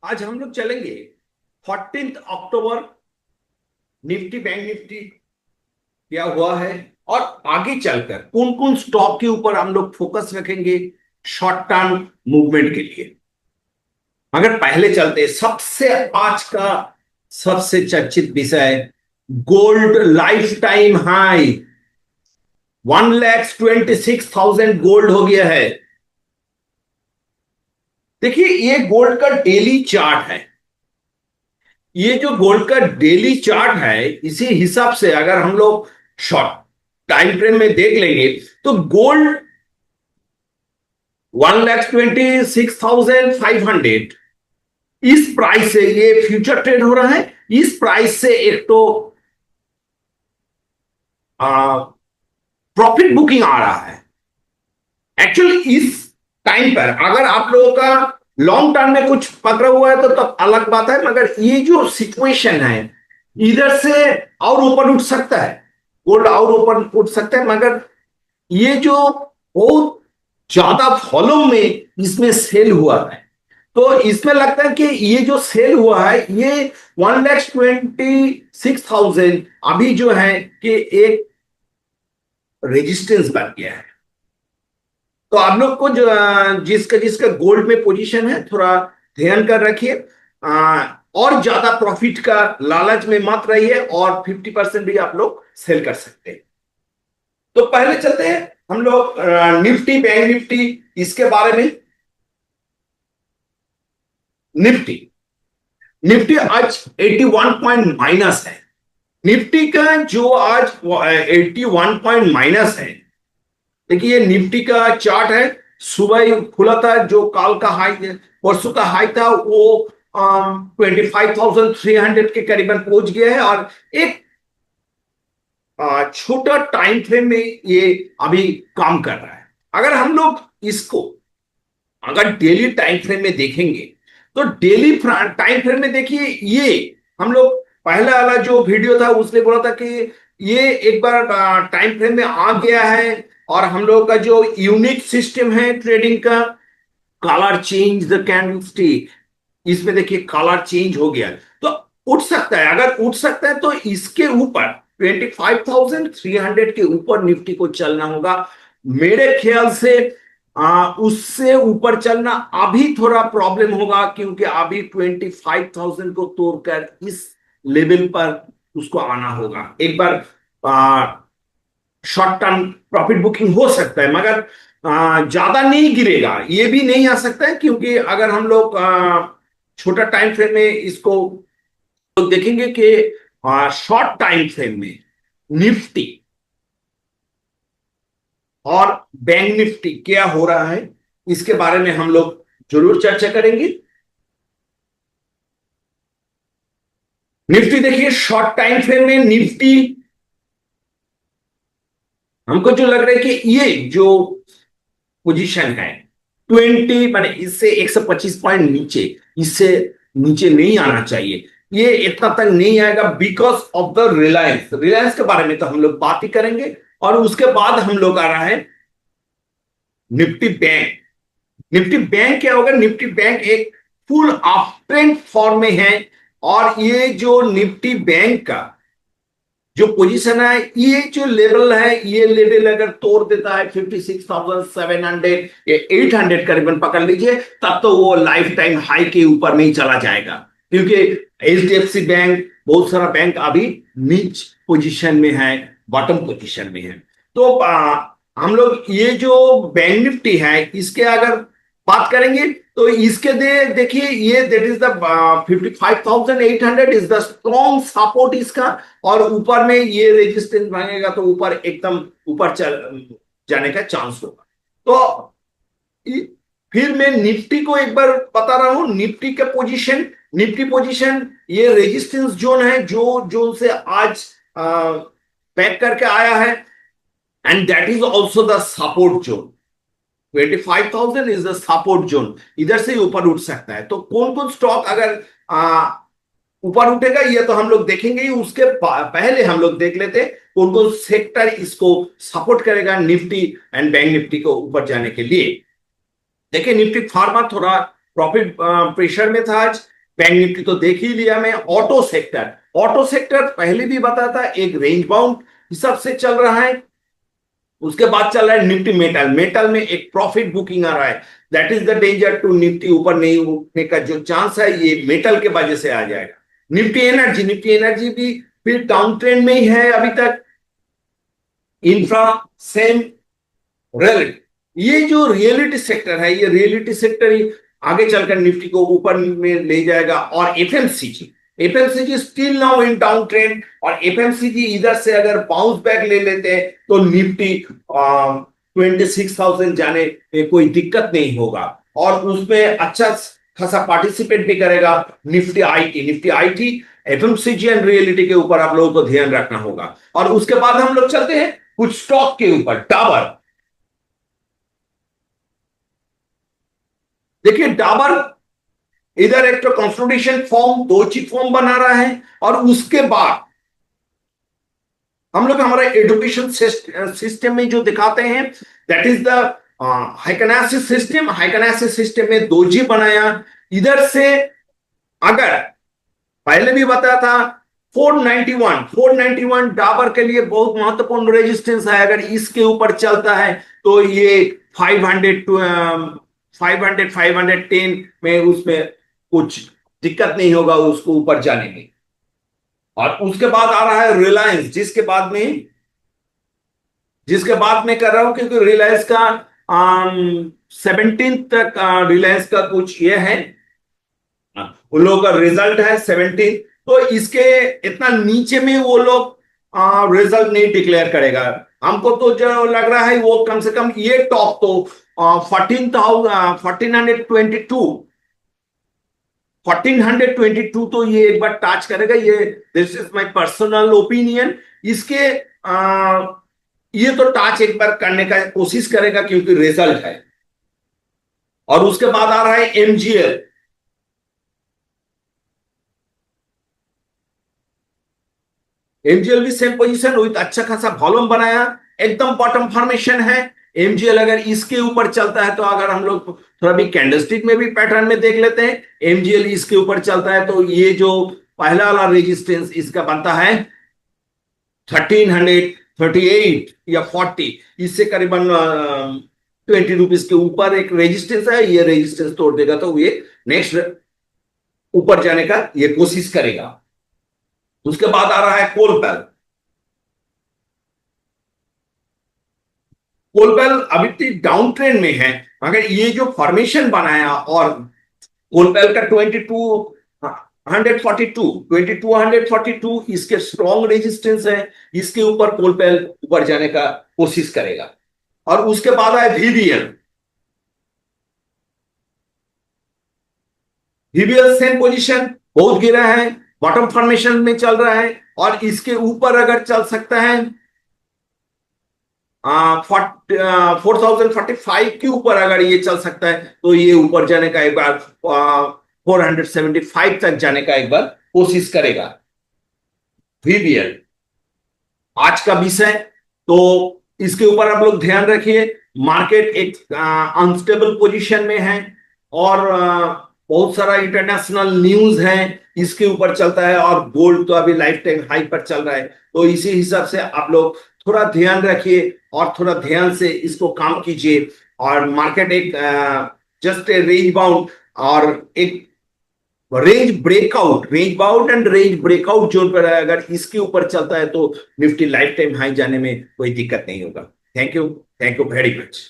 आज हम लोग चलेंगे 14 अक्टूबर निफ्टी बैंक निफ्टी क्या हुआ है और आगे चलकर कौन कौन स्टॉक के ऊपर हम लोग फोकस रखेंगे शॉर्ट टर्म मूवमेंट के लिए। मगर पहले चलते सबसे आज का सबसे चर्चित विषय gold life time high 1,26,000 gold हो गया है। देखिए ये गोल्ड का डेली चार्ट है। ये जो गोल्ड का डेली चार्ट है इसी हिसाब से अगर हम लोग शॉर्ट टाइम फ्रेम में देख लेंगे तो गोल्ड 1,26,500 इस प्राइस से ये फ्यूचर ट्रेड हो रहा है। इस प्राइस से एक तो प्रॉफिट बुकिंग आ रहा है। एक्चुअली इस टाइम पर अगर आप लोगों का लॉन्ग टर्म में कुछ पकड़ा हुआ है तो अलग बात है, मगर ये जो सिचुएशन है इधर से और ऊपर उठ सकता है, गोल्ड और ऊपर उठ सकता है, मगर ये जो बहुत ज्यादा वॉल्यूम में इसमें सेल हुआ है तो इसमें लगता है कि ये जो सेल हुआ है ये 1,26,000 अभी जो है कि एक रेजिस्टेंस बन गया है। तो आप लोग को जो जिसका जिसका गोल्ड में पोजीशन है थोड़ा ध्यान कर रखिए और ज्यादा प्रॉफिट का लालच में मत रहिए और 50% भी आप लोग सेल कर सकते हैं। तो पहले चलते हैं हम लोग निफ्टी बैंक निफ्टी इसके बारे में। निफ्टी निफ्टी आज 81 पॉइंट माइनस है। निफ्टी का जो आज 81 पॉइंट माइनस है। देखिए ये निफ्टी का चार्ट है। सुबह खुला था, जो काल का हाई परसों का हाई था वो 25,300 के करीबन पहुंच गया है और एक छोटा टाइम फ्रेम में ये अभी काम कर रहा है। अगर हम लोग इसको अगर डेली टाइम फ्रेम में देखेंगे तो डेली टाइम फ्रेम में देखिए ये हम लोग पहला वाला जो वीडियो था उसने बोला था कि ये एक बार टाइम फ्रेम में आ गया है और हम लोग का जो यूनिक सिस्टम है ट्रेडिंग का कलर चेंज द कैंडलस्टिक, इसमें देखिए कलर चेंज हो गया तो उठ सकता है। अगर उठ सकता है तो इसके ऊपर 25,300 के ऊपर निफ्टी को चलना होगा मेरे ख्याल से। उससे ऊपर चलना अभी थोड़ा प्रॉब्लम होगा क्योंकि अभी 25,000 को तोड़कर इस लेवल पर उसको आना होगा। एक बार शॉर्ट टर्म प्रॉफिट बुकिंग हो सकता है मगर ज्यादा नहीं गिरेगा, ये भी नहीं आ सकता है क्योंकि अगर हम लोग छोटा टाइम फ्रेम में इसको तो देखेंगे कि शॉर्ट टाइम फ्रेम में निफ्टी और बैंक निफ्टी क्या हो रहा है इसके बारे में हम लोग जरूर चर्चा करेंगे। निफ्टी देखिए शॉर्ट टाइम फ्रेम में निफ्टी हमको जो लग रहा है कि ये जो पोजीशन है 20 माने इससे 125 पॉइंट नीचे, इससे नीचे नहीं आना चाहिए। ये इतना तक नहीं आएगा because of the Reliance. Reliance के बारे में तो हम लोग बात ही करेंगे और उसके बाद हम लोग आ रहा है निफ्टी बैंक। निफ्टी बैंक क्या होगा? निफ्टी बैंक एक फुल अप ट्रेंड फॉर्म में है और ये जो निफ्टी बैंक का जो पोजीशन है ये जो लेवल है ये लेवल अगर तोड़ देता है 56,700 या 800 करीबन पकड़ लीजिए तब तो वो लाइफ टाइम हाई के ऊपर में ही चला जाएगा क्योंकि एचडीएफसी बैंक बहुत सारा बैंक अभी नीच पोजीशन में है, बॉटम पोजीशन में है। तो हम लोग ये जो बैंक निफ्टी है इसके अगर बात करेंगे तो इसके देखिए ये that is the 55,800 is the strong support इसका और ऊपर में ये रेजिस्टेंस भागेगा तो ऊपर एकदम ऊपर चल जाने का चांस होगा। तो फिर मैं निफ्टी को एक बार बता रहा हूं। निफ्टी का पोजीशन, निफ्टी पोजीशन ये रेजिस्टेंस जोन है जो जोन से आज पैक करके आया है and that is also the support zone. 25,000 is the support zone, इधर से ऊपर उठ सकता है। तो कौन कौन स्टॉक अगर ऊपर उठेगा ये तो हम लोग देखेंगे ही, उसके पहले हम लोग देख लेते कौन कौन सेक्टर इसको सपोर्ट करेगा निफ्टी एंड बैंक निफ्टी को ऊपर जाने के लिए। देखिए निफ्टी फार्मा थोड़ा प्रॉफिट प्रेशर में था आज बैंक निफ्टी तो देख ही लिया मैं। ऑटो सेक्टर पहले भी बताया था, एक रेंज बाउंड हिसाब से चल रहा है। उसके बाद चल रहा है निफ्टी मेटल। मेटल में एक प्रॉफिट बुकिंग आ रहा है, that is the danger to Nifty ऊपर नहीं उठने का जो चांस है ये मेटल के वजह से आ जाएगा। निफ्टी एनर्जी भी फिर डाउन ट्रेंड में ही है अभी तक। इंफ्रा सेम, रियलिटी, ये जो रियलिटी सेक्टर है, ये रियलिटी सेक्टर ही आगे चलकर निफ्टी को ऊपर में ले जाएगा। और FMCG still now in down trend, और एफएमसीजी इधर से अगर बाउंस बैक ले लेते हैं तो निफ्टी 26,000 जाने में कोई दिक्कत नहीं होगा। और उसमें अच्छा खासा पार्टिसिपेट भी करेगा Nifty IT, FMCG and reality के ऊपर आप लोगों को ध्यान रखना होगा। और उसके बाद हम लोग चलते हैं कुछ स्टॉक के ऊपर। डाबर, देखिए डाबर इधर एक तो कंसोलिडेशन फॉर्म, दो ची फॉर्म बना रहा है। और उसके बाद हम लोग हमारा एजुकेशन सिस्टम में जो दिखाते हैं, दैट इज द हाइकनासिस सिस्टम। हाइकनासिस सिस्टम में दोजी बनाया। इधर से अगर पहले भी बताया था 491 डाबर के लिए बहुत महत्वपूर्ण रेजिस्टेंस है। अगर इसके ऊपर चलता है तो ये 510 में उसमें कुछ दिक्कत नहीं होगा उसको ऊपर जाने में। और उसके बाद आ रहा है रिलायंस, जिसके बाद में कर रहा हूं, क्योंकि रिलायंस का 17 तक रिलायंस का कुछ ये है, उन लोगों का रिजल्ट है 17। तो इसके इतना नीचे में वो लोग रिजल्ट नहीं डिक्लेयर करेगा। हमको तो जो लग रहा है वो कम से कम ये टॉप तो 1422 तो ये एक बार टच करेगा। ये this is my personal opinion. इसके ये तो टच एक बार करने का कोशिश करेगा क्योंकि रिजल्ट है। और उसके बाद आ रहा है एमजीएल। एमजीएल भी सेम पोजीशन विद अच्छा खासा वॉल्यूम बनाया, एकदम बॉटम फॉर्मेशन है। एमजीएल अगर इसके ऊपर चलता है तो अगर हम लोग थोड़ा भी कैंडलस्टिक में भी पैटर्न में देख लेते हैं, एमजीएल इसके ऊपर चलता है तो ये जो पहला वाला रेजिस्टेंस इसका बनता है 1338 या 40, इससे करीबन 20 रुपीज के ऊपर एक रेजिस्टेंस है। ये रेजिस्टेंस तोड़ देगा तो ये नेक्स्ट ऊपर जाने का ये कोशिश करेगा। उसके बाद आ रहा है कोलपेल अभी तक डाउन ट्रेंड में है, मगर ये जो फॉर्मेशन बनाया और कोलपेल का 2242 इसके स्ट्रॉन्ग रेजिस्टेंस है, इसके ऊपर कोलपेल ऊपर जाने का कोशिश करेगा। और उसके बाद आए वीवीएल सेम पोजीशन, बहुत गिरा है, बॉटम फॉर्मेशन में चल रहा है। और इसके ऊपर अगर चल सकता है 4045 के ऊपर अगर ये चल सकता है तो ये ऊपर जाने का एक बार 475 तक जाने का एक बार कोशिश करेगा। वीवीएल आज का विषय, तो इसके ऊपर आप लोग ध्यान रखिए। मार्केट एक अनस्टेबल पोजीशन में है और बहुत सारा इंटरनेशनल न्यूज है इसके ऊपर चलता है। और गोल्ड तो अभी लाइफ टाइम हाई पर चल रहा है, तो इसी हिसाब से आप लोग थोड़ा ध्यान रखिए और थोड़ा ध्यान से इसको काम कीजिए। और मार्केट एक जस्ट ए रेंज बाउंड और एक range bound and range breakout zone पर है। अगर इसके ऊपर चलता है तो निफ्टी लाइफ टाइम हाई जाने में कोई दिक्कत नहीं होगा। Thank you very much.